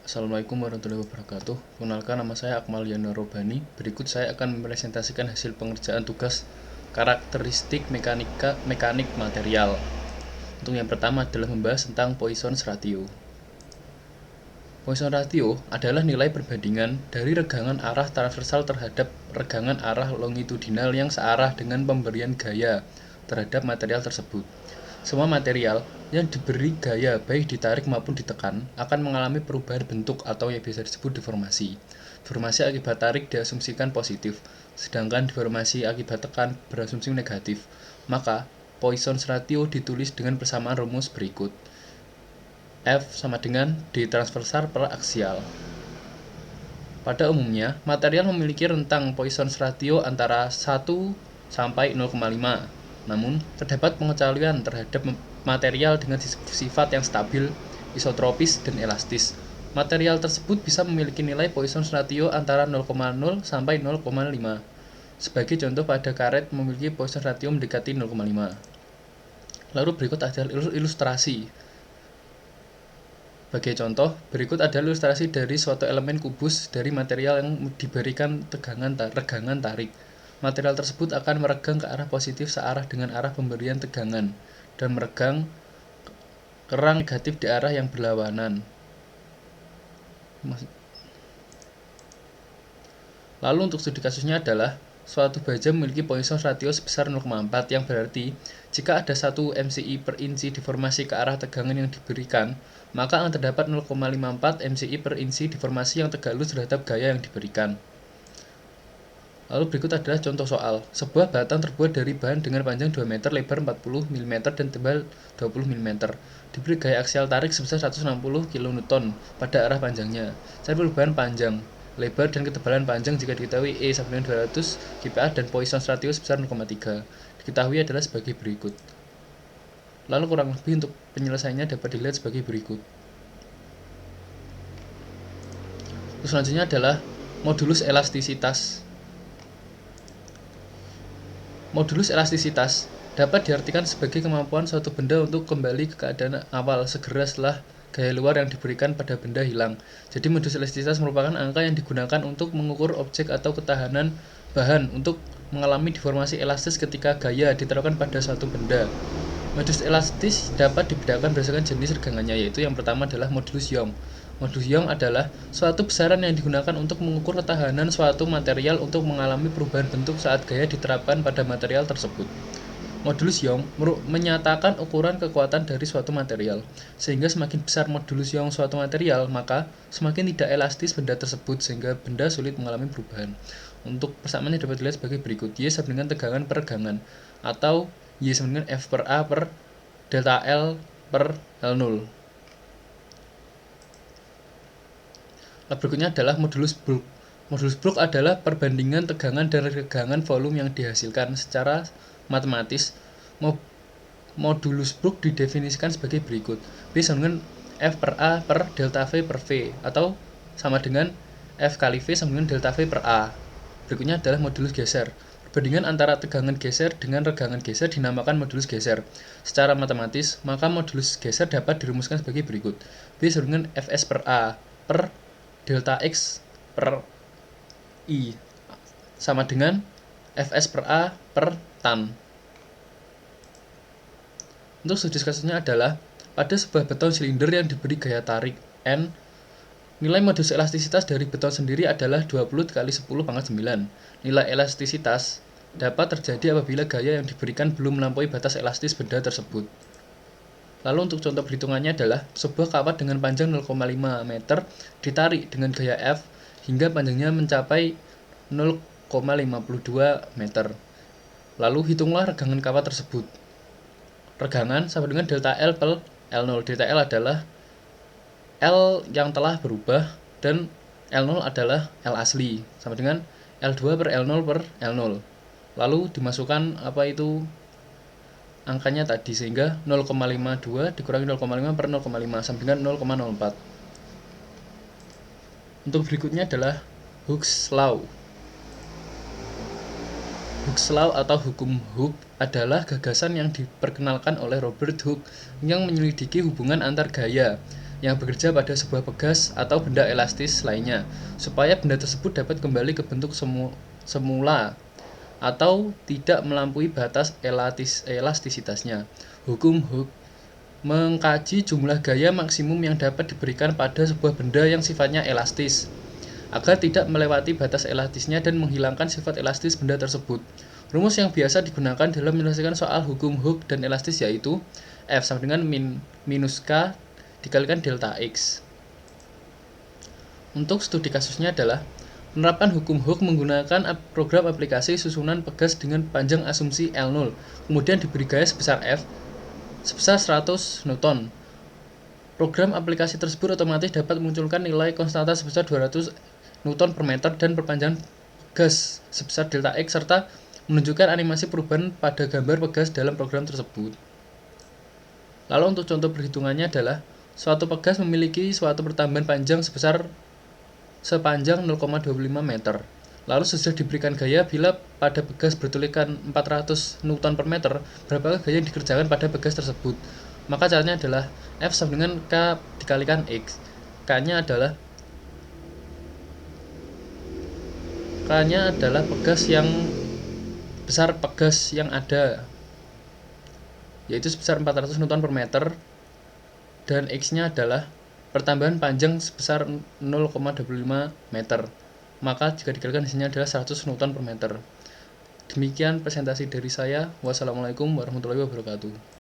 Assalamualaikum warahmatullahi wabarakatuh. Kenalkan, nama saya Akmal Yana Robani. Berikut saya akan mempresentasikan hasil pengerjaan tugas karakteristik mekanik material. Untuk yang pertama adalah membahas tentang Poisson's ratio. Poisson ratio adalah nilai perbandingan dari regangan arah transversal terhadap regangan arah longitudinal yang searah dengan pemberian gaya terhadap material tersebut. Semua material yang diberi gaya baik ditarik maupun ditekan akan mengalami perubahan bentuk atau yang biasa disebut deformasi. Deformasi akibat tarik diasumsikan positif, sedangkan deformasi akibat tekan berasumsi negatif. Maka, Poisson's ratio ditulis dengan persamaan rumus berikut. F sama dengan D transversal per aksial. Pada umumnya, material memiliki rentang Poisson's ratio antara 1 sampai 0,5. Namun, terdapat pengecualian terhadap material dengan sifat yang stabil, isotropis, dan elastis. Material tersebut bisa memiliki nilai Poisson's ratio antara 0,0 sampai 0,5. Sebagai contoh, pada karet memiliki Poisson's ratio mendekati 0,5. Lalu berikut adalah ilustrasi. Sebagai contoh, berikut adalah ilustrasi dari suatu elemen kubus dari material yang diberikan regangan tarik. Material tersebut akan meregang ke arah positif searah dengan arah pemberian tegangan dan meregang kerang negatif di arah yang berlawanan. Lalu untuk studi kasusnya adalah suatu baja memiliki Poisson's ratio sebesar 0,4 yang berarti jika ada 1 mCi per inci deformasi ke arah tegangan yang diberikan, maka akan terdapat 0,54 mCi per inci deformasi yang tegak lurus terhadap gaya yang diberikan. Lalu berikut adalah contoh soal. Sebuah batang terbuat dari bahan dengan panjang 2 meter, lebar 40 mm, dan tebal 20 mm. Diberi gaya aksial tarik sebesar 160 kN pada arah panjangnya. Cari perubahan panjang, lebar, dan ketebalan panjang jika diketahui E sama dengan 200 kPa dan Poisson's ratio sebesar 0,3. Diketahui adalah sebagai berikut. Lalu kurang lebih untuk penyelesaiannya dapat dilihat sebagai berikut. Terus selanjutnya adalah modulus elastisitas. Modulus elastisitas dapat diartikan sebagai kemampuan suatu benda untuk kembali ke keadaan awal segera setelah gaya luar yang diberikan pada benda hilang. Jadi modulus elastisitas merupakan angka yang digunakan untuk mengukur objek atau ketahanan bahan untuk mengalami deformasi elastis ketika gaya diterapkan pada suatu benda. Modulus elastis dapat dibedakan berdasarkan jenis regangannya, yaitu yang pertama adalah modulus Young. Modulus Young adalah suatu besaran yang digunakan untuk mengukur ketahanan suatu material untuk mengalami perubahan bentuk saat gaya diterapkan pada material tersebut. Modulus Young menyatakan ukuran kekuatan dari suatu material, sehingga semakin besar modulus Young suatu material, maka semakin tidak elastis benda tersebut, sehingga benda sulit mengalami perubahan. Untuk persamaannya dapat dilihat sebagai berikut. Y sama dengan tegangan per regangan, atau Y sama dengan F per A per delta L per L0. Berikutnya adalah modulus Brooke. Modulus Brooke adalah perbandingan tegangan dan regangan volume yang dihasilkan secara matematis. Modulus Brooke didefinisikan sebagai berikut. B sama dengan F per A per delta V per V, atau sama dengan F kali V sama dengan delta V per A. Berikutnya adalah modulus geser. Perbandingan antara tegangan geser dengan regangan geser dinamakan modulus geser. Secara matematis, maka modulus geser dapat dirumuskan sebagai berikut. B sama dengan Fs per A per delta X per I sama dengan Fs per A per tan. Untuk studi kasusnya adalah pada sebuah beton silinder yang diberi gaya tarik N, nilai modulus elastisitas dari beton sendiri adalah 20 kali 10 pangkat 9. Nilai elastisitas dapat terjadi apabila gaya yang diberikan belum melampaui batas elastis benda tersebut. Lalu untuk contoh perhitungannya adalah sebuah kawat dengan panjang 0,5 meter ditarik dengan gaya F hingga panjangnya mencapai 0,52 meter. Lalu hitunglah regangan kawat tersebut. Regangan sama dengan delta L per L0. Delta L adalah L yang telah berubah dan L0 adalah L asli sama dengan L2 per L0 per L0. Lalu dimasukkan angkanya tadi, sehingga 0,52 dikurangi 0,5 per 0,5 sama dengan 0,04. Untuk berikutnya adalah Hooke's Law. Hooke's Law atau hukum Hooke adalah gagasan yang diperkenalkan oleh Robert Hooke yang menyelidiki hubungan antar gaya yang bekerja pada sebuah pegas atau benda elastis lainnya, supaya benda tersebut dapat kembali ke bentuk semula atau tidak melampaui batas elastisitasnya. Hukum Hooke mengkaji jumlah gaya maksimum yang dapat diberikan pada sebuah benda yang sifatnya elastis, agar tidak melewati batas elastisnya dan menghilangkan sifat elastis benda tersebut. Rumus yang biasa digunakan dalam menyelesaikan soal hukum Hooke dan elastis yaitu F sama dengan minus K dikalikan delta X. Untuk studi kasusnya adalah penerapan hukum Hooke menggunakan program aplikasi susunan pegas dengan panjang asumsi L0, kemudian diberi gaya sebesar F sebesar 100 Newton. Program aplikasi tersebut otomatis dapat memunculkan nilai konstanta sebesar 200 Newton per meter dan perpanjangan pegas sebesar delta X serta menunjukkan animasi perubahan pada gambar pegas dalam program tersebut. Lalu untuk contoh perhitungannya adalah suatu pegas memiliki suatu pertambahan panjang sepanjang 0,25 meter. Lalu sesudah diberikan gaya, bila pada pegas bertuliskan 400 Newton per meter, berapa gaya yang dikerjakan pada pegas tersebut? Maka caranya adalah F sama dengan K dikalikan X. K-nya adalah pegas yang besar pegas yang ada, yaitu sebesar 400 Newton per meter, dan X-nya adalah pertambahan panjang sebesar 0,25 meter. Maka jika dikalikan hasilnya adalah 100 Newton per meter. Demikian presentasi dari saya. Wassalamualaikum warahmatullahi wabarakatuh.